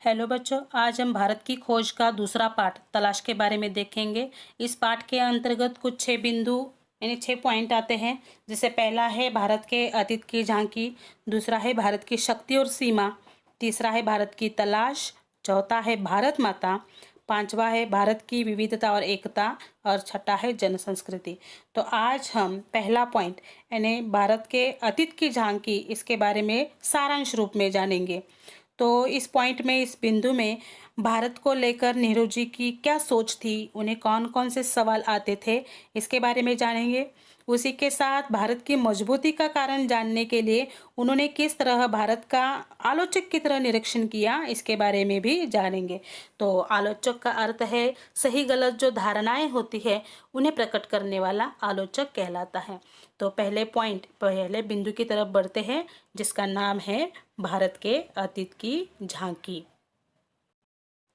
Hello बच्चों, आज हम भारत की खोज का दूसरा पाठ तलाश के बारे में देखेंगे। इस पाठ के अंतर्गत कुछ 6 बिंदु यानी 6 पॉइंट आते हैं। जिसे पहला है भारत के अतीत की झांकी, दूसरा है भारत की शक्ति और सीमा, तीसरा है भारत की तलाश, चौथा है भारत माता, पांचवा है भारत की विविधता और एकता और छठा है जन संस्कृति। तो आज हम पहला पॉइंट यानी भारत के अतीत की झांकी इसके बारे में सारांश रूप में जानेंगे। तो इस पॉइंट में, इस बिंदु में भारत को लेकर नेहरू जी की क्या सोच थी, उन्हें कौन कौन से सवाल आते थे, इसके बारे में जानेंगे। उसी के साथ भारत की मजबूती का कारण जानने के लिए उन्होंने किस तरह भारत का आलोचक की तरह निरीक्षण किया, इसके बारे में भी जानेंगे। तो आलोचक का अर्थ है सही गलत जो धारणाएं होती है उन्हें प्रकट करने वाला आलोचक कहलाता है। तो पहले बिंदु की तरफ बढ़ते हैं, जिसका नाम है भारत के अतीत की झांकी।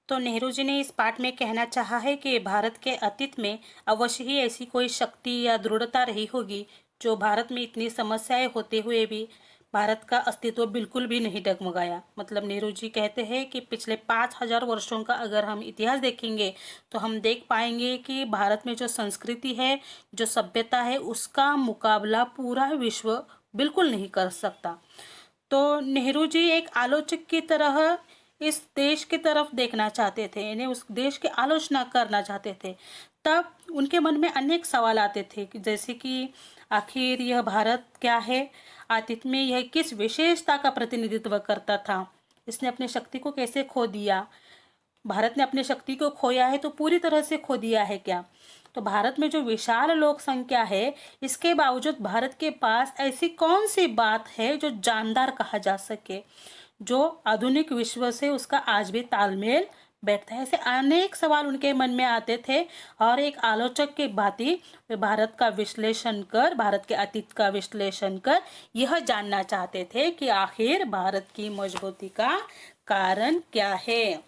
तो नेहरू जी ने इस पाठ में कहना चाहा है कि भारत के अतीत में अवश्य ही ऐसी कोई शक्ति या दृढ़ता रही होगी जो भारत में इतनी समस्याएं होते हुए भी भारत का अस्तित्व बिल्कुल भी नहीं डगमगाया। मतलब नेहरू जी कहते हैं कि पिछले 5000 वर्षों का अगर हम इतिहास देखेंगे तो हम देख पाएंगे कि भारत में जो संस्कृति है, जो सभ्यता है, उसका मुकाबला पूरा विश्व बिल्कुल नहीं कर सकता। तो नेहरू जी एक आलोचक की तरह इस देश की तरफ देखना चाहते थे, यानी उस देश की आलोचना करना चाहते थे। तब उनके मन में अनेक सवाल आते थे जैसे कि आखिर यह भारत क्या है, अतीत में यह किस विशेषता का प्रतिनिधित्व करता था, इसने अपनी शक्ति को कैसे खो दिया, भारत ने अपनी शक्ति को खोया है तो पूरी तरह से खो दिया है क्या। तो भारत में जो विशाल लोक संख्या है, इसके बावजूद भारत के पास ऐसी कौन सी बात है जो जानदार कहा जा सके, जो आधुनिक विश्व से उसका आज भी तालमेल बैठता है। ऐसे अनेक सवाल उनके मन में आते थे और एक आलोचक के भांति वे भारत का विश्लेषण कर, भारत के अतीत का विश्लेषण कर यह जानना चाहते थे कि आखिर भारत की मजबूती का कारण क्या है।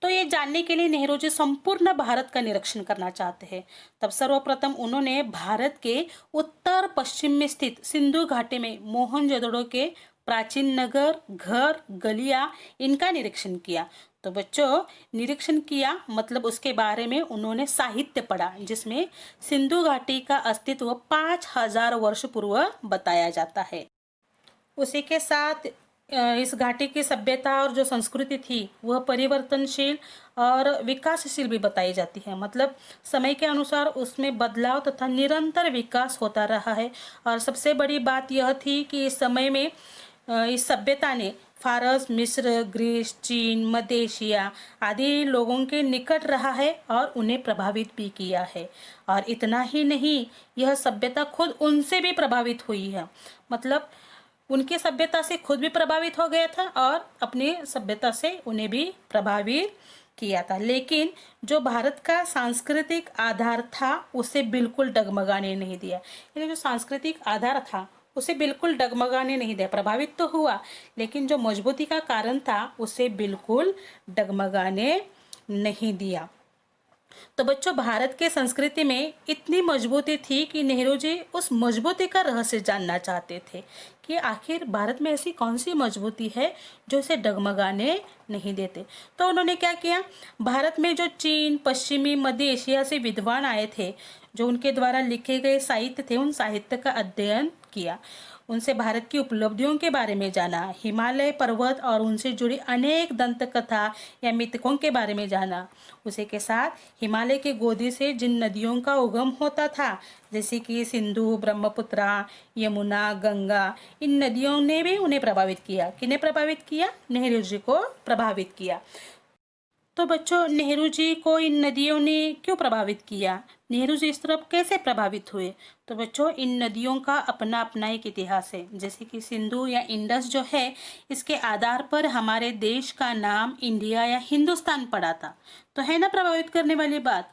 तो ये जानने के लिए नेहरू जी संपूर्ण भारत का निरीक्षण करना चाहते हैं। तब सर्वप्रथम उन्होंने भारत के उत्तर पश्चिम में स्थित सिंधु घाटी में मोहनजोदड़ो के प्राचीन नगर, घर, गलियां, इनका निरीक्षण किया। तो बच्चों, निरीक्षण किया मतलब उसके बारे में उन्होंने साहित्य पढ़ा, जिसमें सिंधु घाटी का अस्तित्व 5000 वर्ष पूर्व बताया जाता है। उसी के साथ इस घाटी की सभ्यता और जो संस्कृति थी वह परिवर्तनशील और विकासशील भी बताई जाती है। मतलब समय के अनुसार उसमें बदलाव तथा निरंतर विकास होता रहा है। और सबसे बड़ी बात यह थी कि इस समय में इस सभ्यता ने फारस, मिस्र, ग्रीस, चीन, मध्य एशिया आदि लोगों के निकट रहा है और उन्हें प्रभावित भी किया है। और इतना ही नहीं, यह सभ्यता खुद उनसे भी प्रभावित हुई है। मतलब उनकी सभ्यता से खुद भी प्रभावित हो गया था और अपनी सभ्यता से उन्हें भी प्रभावित किया था। लेकिन जो भारत का सांस्कृतिक आधार था उसे बिल्कुल डगमगाने नहीं दिया। यानी जो सांस्कृतिक आधार था उसे बिल्कुल डगमगाने नहीं दिया। प्रभावित तो हुआ, लेकिन जो मजबूती का कारण था उसे बिल्कुल डगमगाने नहीं दिया। तो बच्चों, भारत के संस्कृति में इतनी मजबूती थी कि नेहरू जी उस मजबूती का रहस्य जानना चाहते थे कि आखिर भारत में ऐसी कौन सी मजबूती है जो इसे डगमगाने नहीं देते। तो उन्होंने क्या किया, भारत में जो चीन, पश्चिमी, मध्य एशिया से विद्वान आए थे, जो उनके द्वारा लिखे गए साहित्य थे, उन साहित्य का अध्ययन किया। उनसे भारत की उपलब्धियों के बारे में जाना, हिमालय पर्वत और उनसे जुड़ी अनेक दंत कथा या मिथकों के बारे में जाना। उसी के साथ हिमालय के गोदी से जिन नदियों का उगम होता था, जैसे कि सिंधु, ब्रह्मपुत्रा, यमुना, गंगा, इन नदियों ने भी उन्हें प्रभावित किया। किन्हें प्रभावित किया? नेहरू जी को प्रभावित किया। तो बच्चों, नेहरू जी को इन नदियों ने क्यों प्रभावित किया, नेहरू जी इस तरफ कैसे प्रभावित हुए? तो बच्चों, इन नदियों का अपना अपना एक इतिहास है। जैसे कि सिंधु या इंडस जो है, इसके आधार पर हमारे देश का नाम इंडिया या हिंदुस्तान पड़ा था। तो है ना प्रभावित करने वाली बात।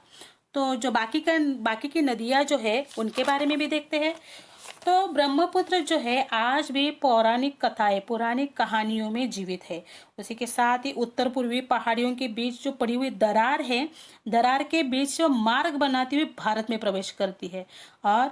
तो जो बाकी की नदियां जो है उनके बारे में भी देखते हैं। तो ब्रह्मपुत्र जो है आज भी पौराणिक कथाएं, पौराणिक कहानियों में जीवित है। उसी के साथ ही उत्तर पूर्वी पहाड़ियों के बीच जो पड़ी हुई दरार है, दरार के बीच जो मार्ग बनाती हुई भारत में प्रवेश करती है। और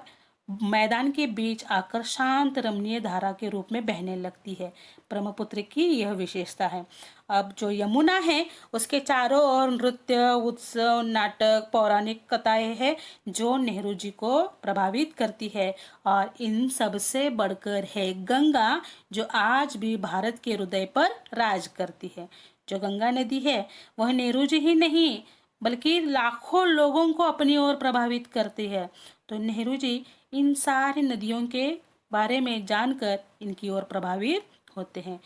मैदान के बीच आकर शांत रमणीय धारा के रूप में बहने लगती है। ब्रह्मपुत्र की यह विशेषता है। अब जो यमुना है उसके चारों ओर नृत्य, उत्सव, नाटक, पौराणिक कथाएं हैं जो नेहरू जी को प्रभावित करती है। और इन सब से बढ़कर है गंगा, जो आज भी भारत के हृदय पर राज करती है। जो गंगा नदी है वह नेहरू जी ही नहीं बल्कि लाखों लोगों को अपनी ओर प्रभावित करती है। तो नेहरू जी इन सारी नदियों के बारे में जानकर इनकी ओर प्रभावित होते हैं।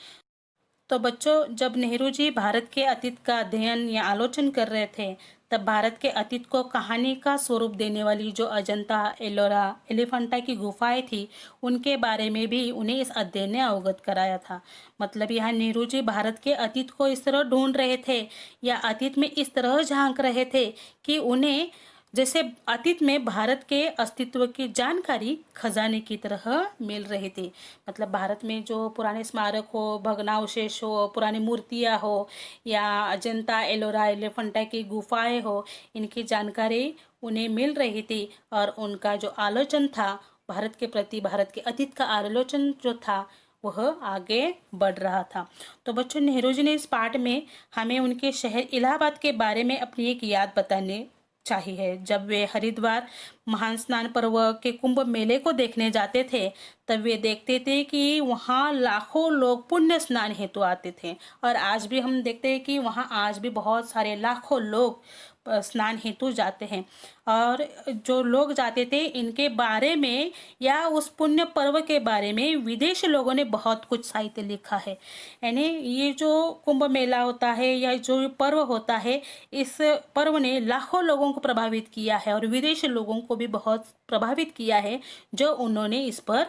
तो बच्चों, जब नेहरू जी भारत के अतीत का अध्ययन या आलोचन कर रहे थे, तब भारत के अतीत को कहानी का स्वरूप देने वाली जो अजंता, एलोरा, एलिफेंटा की गुफाएं थी, उनके बारे में भी उन्हें इस अध्ययन ने अवगत कराया था। मतलब यहाँ नेहरू जी भारत के अतीत को इस तरह ढूंढ रहे थे या अतीत में इस तरह झांक रहे थे कि उन्हें जैसे अतीत में भारत के अस्तित्व की जानकारी खजाने की तरह मिल रही थी। मतलब भारत में जो पुराने स्मारक हो, भग्नावशेष हो, पुरानी मूर्तियां हो या अजंता, एलोरा, एलिफेंटा की गुफाएं हो, इनकी जानकारी उन्हें मिल रही थी। और उनका जो आलोचन था भारत के प्रति, भारत के अतीत का आलोचन जो था वह आगे बढ़ रहा था। तो बच्चों, नेहरू जी ने इस पाठ में हमें उनके शहर इलाहाबाद के बारे में अपनी एक याद बताने चाहिए। जब वे हरिद्वार महान स्नान पर्व के कुंभ मेले को देखने जाते थे, तब वे देखते थे कि वहाँ लाखों लोग पुण्य स्नान हेतु आते थे। और आज भी हम देखते हैं कि वहाँ आज भी बहुत सारे लाखों लोग स्नान हेतु जाते हैं। और जो लोग जाते थे, इनके बारे में या उस पुण्य पर्व के बारे में विदेशी लोगों ने बहुत कुछ साहित्य लिखा है। यानी ये जो कुंभ मेला होता है या जो पर्व होता है, इस पर्व ने लाखों लोगों को प्रभावित किया है और विदेशी लोगों को भी बहुत प्रभावित किया है, जो उन्होंने इस पर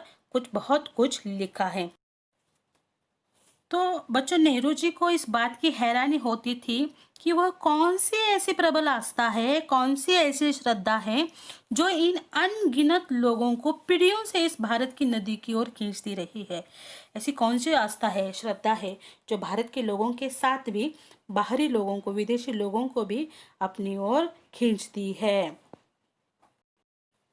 बहुत कुछ लिखा है। तो बच्चों, नेहरू जी को इस बात की हैरानी होती थी कि वह कौन सी ऐसी प्रबल आस्था है, कौन सी ऐसी श्रद्धा है जो इन अनगिनत लोगों को पीढ़ियों से इस भारत की नदी की ओर खींचती रही है। ऐसी कौन सी आस्था है, श्रद्धा है जो भारत के लोगों के साथ भी बाहरी लोगों को, विदेशी लोगों को भी अपनी ओर खींचती है।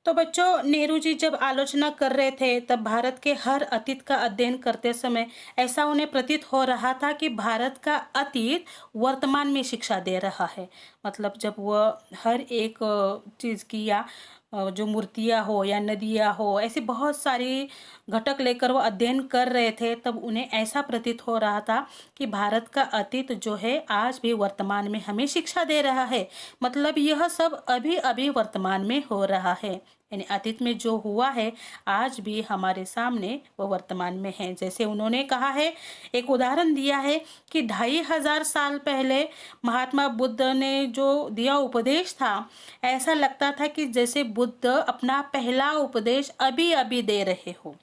तो बच्चों, नेहरू जी जब आलोचना कर रहे थे, तब भारत के हर अतीत का अध्ययन करते समय ऐसा उन्हें प्रतीत हो रहा था कि भारत का अतीत वर्तमान में शिक्षा दे रहा है। मतलब जब वह हर एक चीज़ की या जो मूर्तियाँ हो या नदियाँ हो, ऐसी बहुत सारी घटक लेकर वो अध्ययन कर रहे थे, तब उन्हें ऐसा प्रतीत हो रहा था कि भारत का अतीत जो है आज भी वर्तमान में हमें शिक्षा दे रहा है। मतलब यह सब अभी अभी वर्तमान में हो रहा है। यानी अतीत में जो हुआ है आज भी हमारे सामने वो वर्तमान में है। जैसे उन्होंने कहा है, एक उदाहरण दिया है कि 2500 साल पहले महात्मा बुद्ध ने जो दिया उपदेश था, ऐसा लगता था कि जैसे बुद्ध अपना पहला उपदेश अभी अभी दे रहे हो।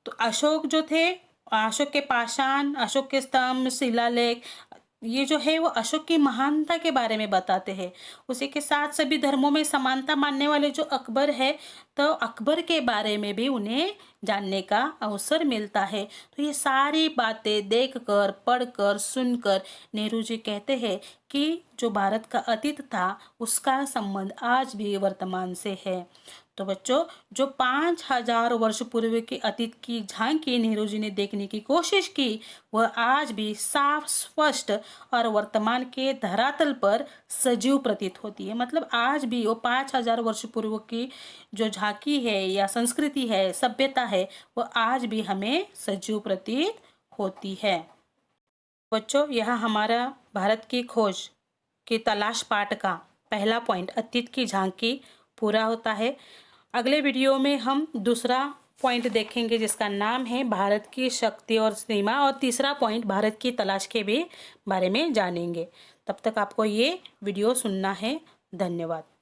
तो अशोक जो थे, अशोक के पाषाण, अशोक के स्तंभ, शिलालेख, ये जो है वो अशोक की महानता के बारे में बताते हैं। उसी के साथ सभी धर्मों में समानता मानने वाले जो अकबर है, तो अकबर के बारे में भी उन्हें जानने का अवसर मिलता है। तो ये सारी बातें देखकर, पढ़कर, सुनकर नेहरू जी कहते हैं कि जो भारत का अतीत था उसका संबंध आज भी वर्तमान से है। तो बच्चों, जो 5000 वर्ष पूर्व के अतीत की झांकी नेहरू जी ने देखने की कोशिश की, वह आज भी साफ, स्पष्ट और वर्तमान के धरातल पर सजीव प्रतीत होती है। मतलब आज भी वो 5000 वर्ष पूर्व की जो झांकी है या संस्कृति है, सभ्यता है, वो आज भी हमें सजीव प्रतीत होती है। बच्चों, यह हमारा भारत की खोज की तलाश पाठ का पहला पॉइंट, अतीत की झांकी, पूरा होता है। अगले वीडियो में हम दूसरा पॉइंट देखेंगे जिसका नाम है भारत की शक्ति और सीमा, और तीसरा पॉइंट भारत की तलाश के भी बारे में जानेंगे। तब तक आपको ये वीडियो सुनना है। धन्यवाद।